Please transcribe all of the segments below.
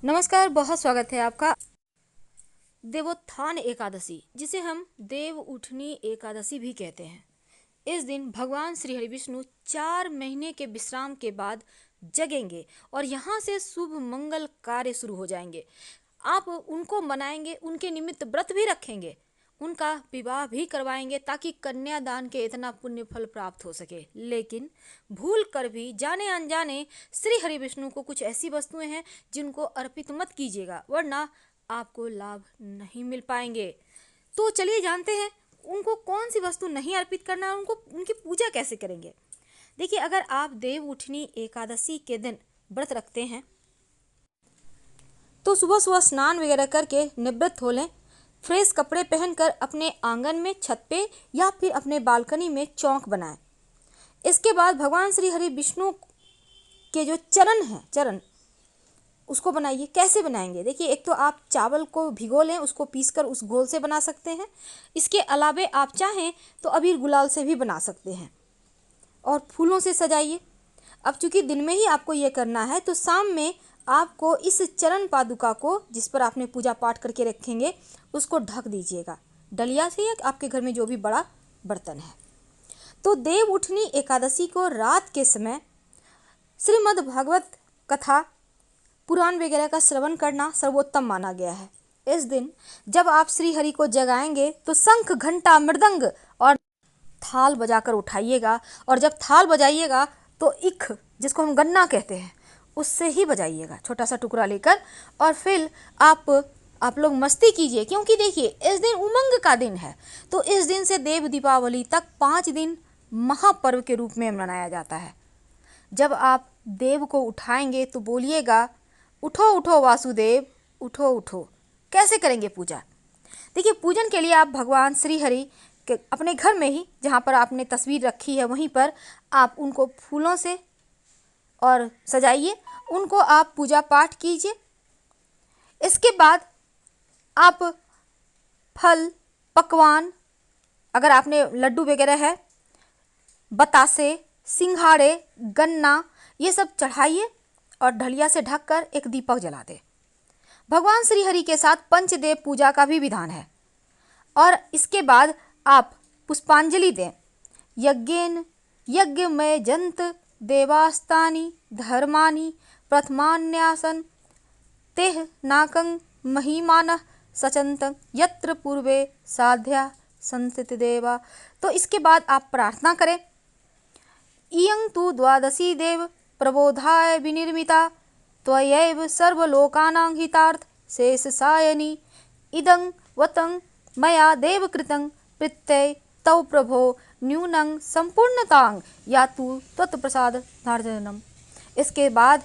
नमस्कार, बहुत स्वागत है आपका। देवोत्थान एकादशी, जिसे हम देव उठनी एकादशी भी कहते हैं। इस दिन भगवान श्री हरि विष्णु 4 महीने के विश्राम के बाद जगेंगे और यहाँ से शुभ मंगल कार्य शुरू हो जाएंगे। आप उनको मनाएंगे, उनके निमित्त व्रत भी रखेंगे, उनका विवाह भी करवाएंगे ताकि कन्यादान के इतना पुण्य फल प्राप्त हो सके। लेकिन भूल कर भी जाने अनजाने श्री हरि विष्णु को कुछ ऐसी वस्तुएं हैं जिनको अर्पित मत कीजिएगा, वरना आपको लाभ नहीं मिल पाएंगे। तो चलिए जानते हैं उनको कौन सी वस्तु नहीं अर्पित करना है, उनको उनकी पूजा कैसे करेंगे। देखिए, अगर आप देव उठनी एकादशी के दिन व्रत रखते हैं तो सुबह सुबह स्नान वगैरह करके निवृत्त हो लें। फ्रेश कपड़े पहनकर अपने आंगन में, छत पे या फिर अपने बालकनी में चौक बनाएं। इसके बाद भगवान श्री हरि विष्णु के जो चरण उसको बनाइए। कैसे बनाएंगे? देखिए, एक तो आप चावल को भिगो लें, उसको पीसकर उस घोल से बना सकते हैं। इसके अलावे आप चाहें तो अबीर गुलाल से भी बना सकते हैं और फूलों से सजाइए। अब चूंकि दिन में ही आपको ये करना है, तो शाम में आपको इस चरण पादुका को, जिस पर आपने पूजा पाठ करके रखेंगे, उसको ढक दीजिएगा डलिया से या आपके घर में जो भी बड़ा बर्तन है। तो देव उठनी एकादशी को रात के समय श्रीमद् भागवत कथा, पुराण वगैरह का श्रवण करना सर्वोत्तम माना गया है। इस दिन जब आप श्री हरि को जगाएंगे तो शंख, घंटा, मृदंग और थाल बजाकर उठाइएगा। और जब थाल बजाइएगा तो इख, जिसको हम गन्ना कहते हैं, उससे ही बजाइएगा, छोटा सा टुकड़ा लेकर। और फिर आप लोग मस्ती कीजिए, क्योंकि देखिए इस दिन उमंग का दिन है। तो इस दिन से देव दीपावली तक 5 दिन महापर्व के रूप में मनाया जाता है। जब आप देव को उठाएंगे तो बोलिएगा, उठो उठो वासुदेव, उठो उठो। कैसे करेंगे पूजा? देखिए, पूजन के लिए आप भगवान श्री हरि के अपने घर में ही, जहाँ पर आपने तस्वीर रखी है, वहीं पर आप उनको फूलों से और सजाइए, उनको आप पूजा पाठ कीजिए। इसके बाद आप फल, पकवान, अगर आपने लड्डू वगैरह है, बतासे, सिंघाड़े, गन्ना, ये सब चढ़ाइए और ढलिया से ढककर एक दीपक जला दे। भगवान श्री हरि के साथ पंचदेव पूजा का भी विधान है। और इसके बाद आप पुष्पांजलि दें। यज्ञेन यज्ञमय जंत देवास्तानि धर्मानि प्रथमान्यासन तेह नाकं महिमानः सचंत यत्र पूर्वे साध्या संस्थित देवा। तो इसके बाद आप प्रार्थना करें। इयं तु द्वादशी देव प्रबोधाय विनिर्मिता त्वयैव सर्वलोकानां हितार्थ शेष सायनी इदं वतं मया देव कृतं प्रत्यय तव प्रभो न्यूनं संपूर्णतां यातु त्वत्प्रसाद नार्जनम। इसके बाद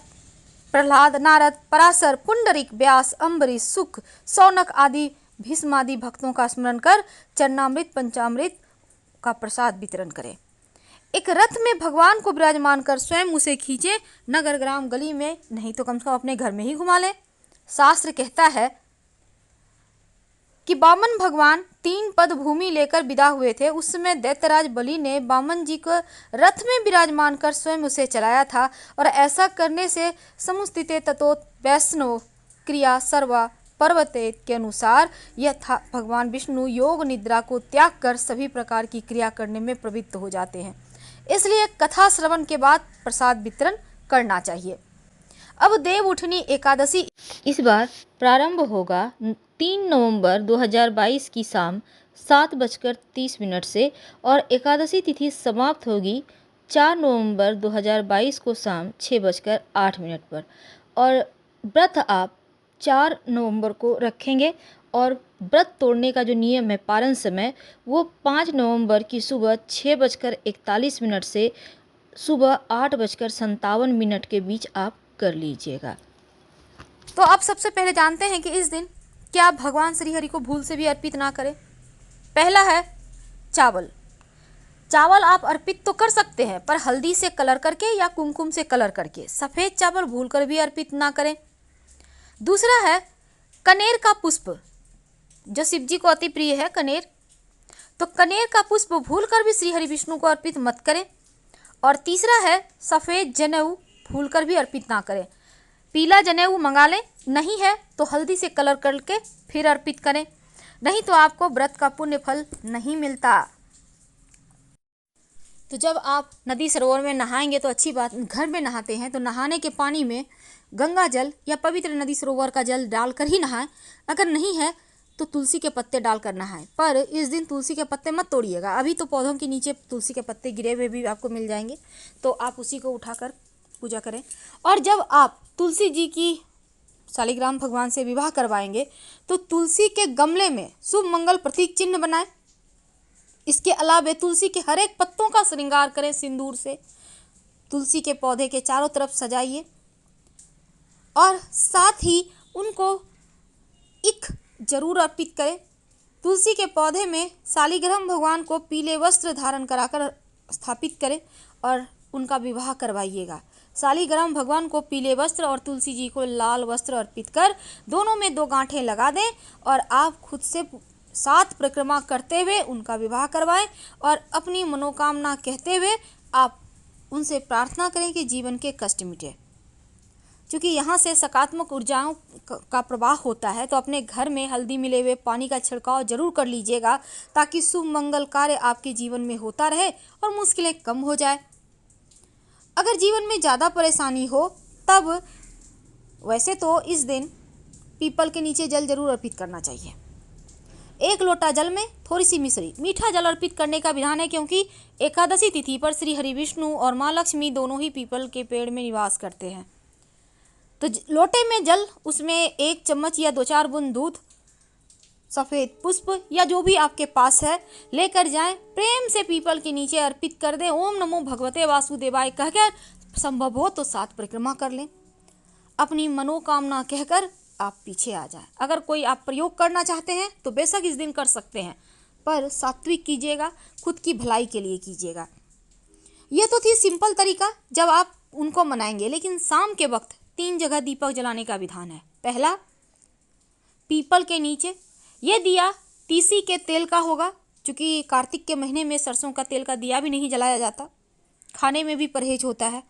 प्रहलाद, नारद, पराशर, पुंडरीक, व्यास, अम्बरीश, सुक, सौनक आदि भीष्मादि भक्तों का स्मरण कर चरणामृत, पंचामृत का प्रसाद वितरण करें। एक रथ में भगवान को विराजमान कर स्वयं उसे खींचे, नगर ग्राम गली में नहीं तो कम से कम अपने घर में ही घुमा लें। शास्त्र कहता है कि वामन भगवान 3 पद भूमि लेकर विदा हुए थे। उस समय दैत्यराज बलि ने वामन जी को रथ में विराजमान कर स्वयं उसे चलाया था। और ऐसा करने से समुस्थिते ततो वैष्णव क्रिया सर्वा पर्वते के अनुसार यथा भगवान विष्णु योग निद्रा को त्याग कर सभी प्रकार की क्रिया करने में प्रवृत्त हो जाते हैं। इसलिए कथा श्रवण के बाद प्रसाद वितरण करना चाहिए। अब देव उठनी एकादशी इस बार प्रारंभ होगा 3 नवंबर 2022 की शाम 7:30 से और एकादशी तिथि समाप्त होगी 4 नवंबर 2022 को शाम 6:08 पर। और व्रत आप 4 नवंबर को रखेंगे और व्रत तोड़ने का जो नियम है, पारण समय, वो 5 नवंबर की सुबह 6:41 से सुबह 8:57 के बीच आप कर लीजिएगा। तो आप सबसे पहले जानते हैं कि इस दिन क्या भगवान श्री हरि को भूल से भी अर्पित ना करें। पहला है चावल। चावल आप अर्पित तो कर सकते हैं, पर हल्दी से कलर करके या कुमकुम से कलर करके। सफ़ेद चावल भूलकर भी अर्पित ना करें। दूसरा है कनेर का पुष्प, जो शिव जी को अति प्रिय है, कनेर। तो कनेर का पुष्प भूलकर भी श्री हरि विष्णु को अर्पित मत करें। और तीसरा है सफ़ेद जनेऊ, भूलकर भी अर्पित ना करें। पीला जनेऊ मंगा लें, नहीं है तो हल्दी से कलर करके फिर अर्पित करें, नहीं तो आपको व्रत का पुण्य फल नहीं मिलता। तो जब आप नदी सरोवर में नहाएंगे तो अच्छी बात, घर में नहाते हैं तो नहाने के पानी में गंगा जल या पवित्र नदी सरोवर का जल डालकर ही नहाएं। अगर नहीं है तो तुलसी के पत्ते डालकर नहाएं, पर इस दिन तुलसी के पत्ते मत तोड़िएगा। अभी तो पौधों के नीचे तुलसी के पत्ते गिरे हुए भी आपको मिल जाएंगे, तो आप उसी को उठाकर पूजा करें। और जब आप तुलसी जी की शालिग्राम भगवान से विवाह करवाएंगे तो तुलसी के गमले में शुभ मंगल प्रतीक चिन्ह बनाएं। इसके अलावा तुलसी के हर एक पत्तों का श्रृंगार करें सिंदूर से, तुलसी के पौधे के चारों तरफ सजाइए और साथ ही उनको इक जरूर अर्पित करें। तुलसी के पौधे में शालिग्राम भगवान को पीले वस्त्र धारण कराकर स्थापित करें और उनका विवाह करवाइएगा। शालिग्राम भगवान को पीले वस्त्र और तुलसी जी को लाल वस्त्र अर्पित कर दोनों में 2 गांठें लगा दें और आप खुद से 7 परिक्रमा करते हुए उनका विवाह करवाएं और अपनी मनोकामना कहते हुए आप उनसे प्रार्थना करें कि जीवन के कष्ट मिटे। क्योंकि यहाँ से सकारात्मक ऊर्जाओं का प्रवाह होता है, तो अपने घर में हल्दी मिले हुए पानी का छिड़काव जरूर कर लीजिएगा ताकि शुभ मंगल कार्य आपके जीवन में होता रहे और मुश्किलें कम हो जाए। अगर जीवन में ज़्यादा परेशानी हो तब वैसे तो इस दिन पीपल के नीचे जल जरूर अर्पित करना चाहिए। 1 लोटा जल में थोड़ी सी मिश्री, मीठा जल अर्पित करने का विधान है, क्योंकि एकादशी तिथि पर श्री हरि विष्णु और माँ लक्ष्मी दोनों ही पीपल के पेड़ में निवास करते हैं। तो लोटे में जल, उसमें 1 चम्मच या 2-4 बूंद दूध, सफ़ेद पुष्प या जो भी आपके पास है लेकर जाएं, प्रेम से पीपल के नीचे अर्पित कर दें। ओम नमो भगवते वासुदेवाय कहकर संभव हो तो 7 परिक्रमा कर लें। अपनी मनोकामना कहकर आप पीछे आ जाएं। अगर कोई आप प्रयोग करना चाहते हैं तो बेशक इस दिन कर सकते हैं, पर सात्विक कीजिएगा, खुद की भलाई के लिए कीजिएगा। यह तो थी सिंपल तरीका जब आप उनको मनाएंगे, लेकिन शाम के वक्त 3 जगह दीपक जलाने का विधान है। पहला, पीपल के नीचे। यह दिया तीसी के तेल का होगा, क्योंकि कार्तिक के महीने में सरसों का तेल का दिया भी नहीं जलाया जाता, खाने में भी परहेज होता है।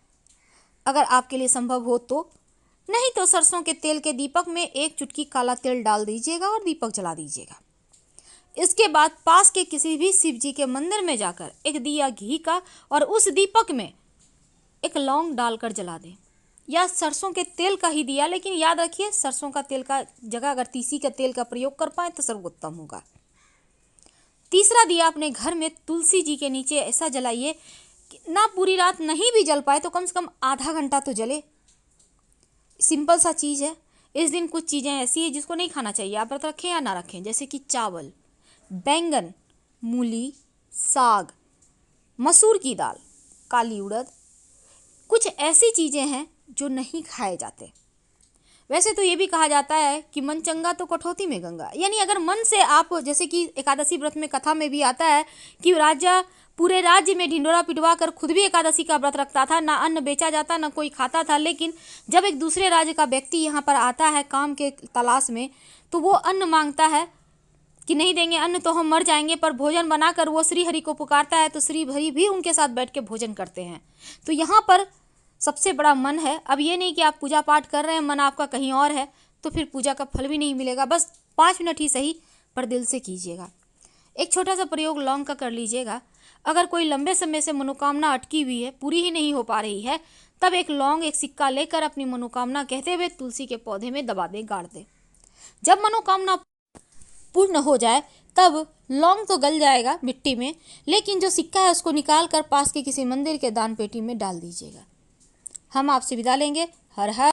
अगर आपके लिए संभव हो तो, नहीं तो सरसों के तेल के दीपक में 1 चुटकी काला तेल डाल दीजिएगा और दीपक जला दीजिएगा। इसके बाद पास के किसी भी शिव जी के मंदिर में जाकर एक दिया घी का और उस दीपक में 1 लौंग डालकर जला दें, या सरसों के तेल का ही दिया, लेकिन याद रखिए सरसों का तेल का जगह अगर तीसी का तेल का प्रयोग कर पाए तो सर्वोत्तम होगा। तीसरा दिया अपने घर में तुलसी जी के नीचे ऐसा जलाइए कि ना पूरी रात नहीं भी जल पाए तो कम से कम आधा घंटा तो जले। सिंपल सा चीज़ है। इस दिन कुछ चीज़ें ऐसी हैं जिसको नहीं खाना चाहिए, आप व्रत रखें या ना रखें, जैसे कि चावल, बैंगन, मूली, साग, मसूर की दाल, काली उड़द, कुछ ऐसी चीज़ें हैं जो नहीं खाए जाते। वैसे तो ये भी कहा जाता है कि मन चंगा तो कठौती में गंगा, यानी अगर मन से आप, जैसे कि एकादशी व्रत में कथा में भी आता है कि राजा पूरे राज्य में ढिंडोरा पिटवा कर खुद भी एकादशी का व्रत रखता था, ना अन्न बेचा जाता ना कोई खाता था, लेकिन जब एक दूसरे राज्य का व्यक्ति यहाँ पर आता है काम के तलाश में, तो वो अन्न मांगता है कि नहीं देंगे अन्न तो हम मर जाएंगे, पर भोजन बनाकर वो श्री हरि को पुकारता है तो श्री हरि भी उनके साथ बैठ के भोजन करते हैं। तो यहाँ पर सबसे बड़ा मन है। अब ये नहीं कि आप पूजा पाठ कर रहे हैं, मन आपका कहीं और है, तो फिर पूजा का फल भी नहीं मिलेगा। बस 5 मिनट ही सही, पर दिल से कीजिएगा। एक छोटा सा प्रयोग लौंग का कर लीजिएगा। अगर कोई लंबे समय से मनोकामना अटकी हुई है, पूरी ही नहीं हो पा रही है, तब 1 लौंग 1 सिक्का लेकर अपनी मनोकामना कहते हुए तुलसी के पौधे में दबा दें, गाड़ दें। जब मनोकामना पूर्ण हो जाए तब लौंग तो गल जाएगा मिट्टी में, लेकिन जो सिक्का है उसको निकाल कर पास के किसी मंदिर के दान पेटी में डाल दीजिएगा। हम आपसे विदा लेंगे। हर हर